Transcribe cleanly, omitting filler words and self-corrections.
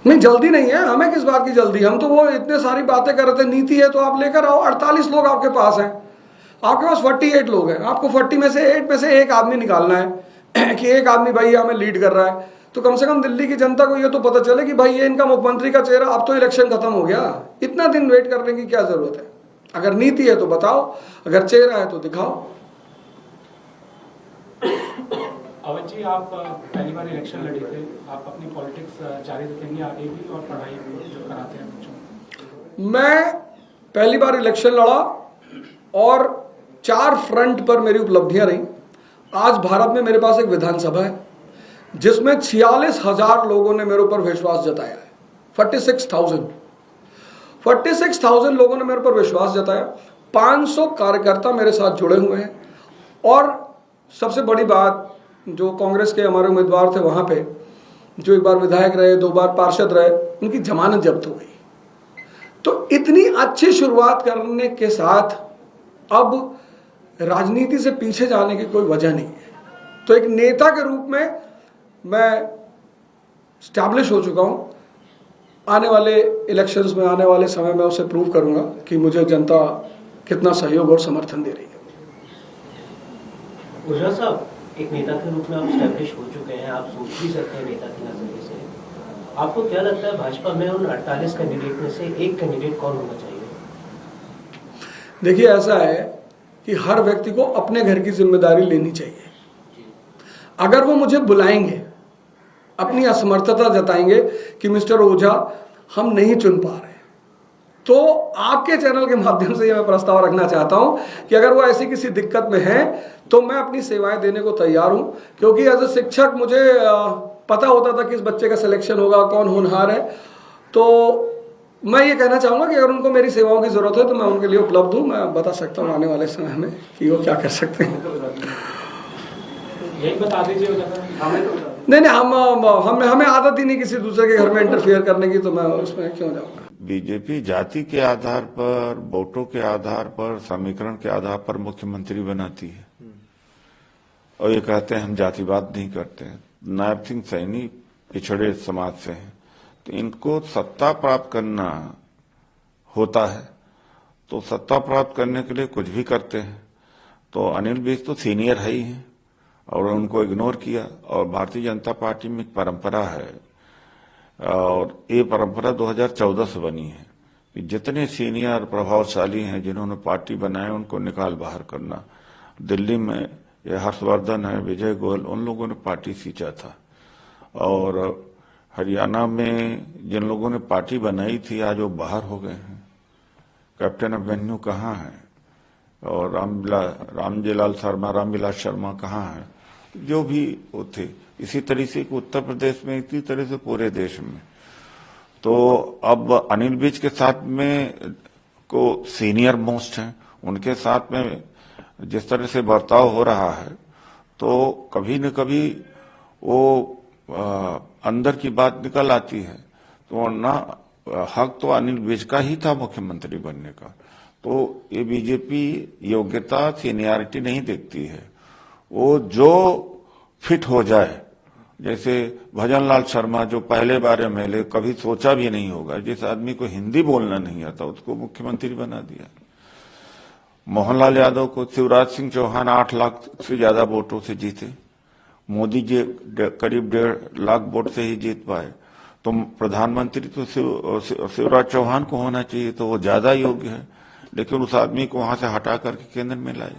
नहीं, जल्दी नहीं है, हमें किस बात की जल्दी, हम तो वो इतने सारी बातें कर रहे थे, नीति है तो आप लेकर आओ। 48 लोग आपके पास हैं, आपके पास 48 लोग हैं, आपको 40 में से 8 में से एक आदमी निकालना है कि एक आदमी भाई हमें लीड कर रहा है, तो कम से कम दिल्ली की जनता को ये तो पता चले कि भाई ये इनका मुख्यमंत्री का चेहरा। अब तो इलेक्शन खत्म हो गया, इतना दिन वेट करने की क्या जरूरत है? अगर नीति है तो बताओ, अगर चेहरा है तो दिखाओ। अवध जी, आप पहली बार इलेक्शन लड़े थे, आप अपनी पॉलिटिक्स जारी रखेंगे आगे भी और पढ़ाई भी जो कराते हैं बच्चों? मैं पहली बार इलेक्शन लड़ा और 4 फ्रंट पर मेरी उपलब्धियां रही। आज भारत में मेरे पास एक विधानसभा है जिसमें 46,000 लोगों ने मेरे ऊपर विश्वास जताया है। 46,000 लोगों ने मेरे ऊपर विश्वास जताया। 500 कार्यकर्ता मेरे साथ जुड़े हुए हैं। और सबसे बड़ी बात, जो कांग्रेस के हमारे उम्मीदवार थे वहां पे, जो एक बार विधायक रहे, 2 बार पार्षद रहे, उनकी जमानत जब्त हो गई। तो इतनी अच्छी शुरुआत करने के साथ अब राजनीति से पीछे जाने की कोई वजह नहीं है। तो एक नेता के रूप में मैं स्टैब्लिश हो चुका हूं। आने वाले इलेक्शंस में, आने वाले समय में उसे प्रूव करूंगा कि मुझे जनता कितना सहयोग और समर्थन दे रही है। ओझा साहब, एक नेता के रूप में आप स्टैब्लिश हो चुके हैं, आप सोच भी सकते हैं नेता के नजरिए से। आपको क्या लगता है भाजपा में उन 48 कैंडिडेट में से एक कैंडिडेट कौन होना चाहिए? देखिए, ऐसा है कि हर व्यक्ति को अपने घर की जिम्मेदारी लेनी चाहिए। अगर वो मुझे बुलाएंगे, अपनी असमर्थता जताएंगे कि मिस्टर ओझा हम नहीं चुन पा रहे, तो आपके चैनल के माध्यम से मैं प्रस्ताव रखना चाहता हूं कि अगर वो ऐसी किसी दिक्कत में है तो मैं अपनी सेवाएं देने को तैयार हूं। क्योंकि एज ए शिक्षक मुझे पता होता था कि इस बच्चे का सिलेक्शन होगा, कौन होनहार है। तो मैं ये कहना चाहूंगा कि अगर उनको मेरी सेवाओं की जरूरत है तो मैं उनके लिए उपलब्ध हूं। मैं बता सकता हूं आने वाले समय में कि वो क्या कर सकते हैं। यही बता दीजिए। नहीं, हमें आदत ही नहीं किसी दूसरे के घर में इंटरफेयर करने की, तो मैं उसमें क्यों जाऊंगा। बीजेपी जाति के आधार पर, वोटों के आधार पर, समीकरण के आधार पर मुख्यमंत्री बनाती है और ये कहते हैं हम जातिवाद नहीं करते हैं। नायब सिंह सैनी पिछड़े समाज से हैं, तो इनको सत्ता प्राप्त करना होता है, तो सत्ता प्राप्त करने के लिए कुछ भी करते हैं। तो अनिल विज तो सीनियर है ही हैं और उनको इग्नोर किया। और भारतीय जनता पार्टी में एक परंपरा है, और ये परंपरा 2014 से बनी है कि जितने सीनियर प्रभावशाली हैं जिन्होंने पार्टी बनाए उनको निकाल बाहर करना। दिल्ली में ये हर्षवर्धन है, विजय गोयल, उन लोगों ने पार्टी सींचा था। और हरियाणा में जिन लोगों ने पार्टी बनाई थी आज वो बाहर हो गए हैं। कैप्टन अभिमन्यु कहाँ है, और रामविलास शर्मा कहाँ है, जो भी वो थे। इसी तरह से उत्तर प्रदेश में, इसी तरह से पूरे देश में। तो अब अनिल विज के साथ में को सीनियर मोस्ट हैं, उनके साथ में जिस तरह से बर्ताव हो रहा है, तो कभी न कभी वो अंदर की बात निकल आती है। तो ना हक तो अनिल विज का ही था मुख्यमंत्री बनने का। तो ये बीजेपी योग्यता, सीनियरिटी नहीं देखती है, वो जो फिट हो जाए। जैसे भजनलाल शर्मा जो पहले बार एमएलए, कभी सोचा भी नहीं होगा, जिस आदमी को हिंदी बोलना नहीं आता उसको मुख्यमंत्री बना दिया। मोहनलाल यादव को शिवराज सिंह चौहान 8 लाख से ज्यादा वोटों से जीते, मोदी जी करीब 1.5 लाख वोट से ही जीत पाए। तो प्रधानमंत्री तो शिवराज चौहान को होना चाहिए, तो वो ज्यादा योग्य है, लेकिन उस आदमी को वहां से हटा करके केंद्र में लाए।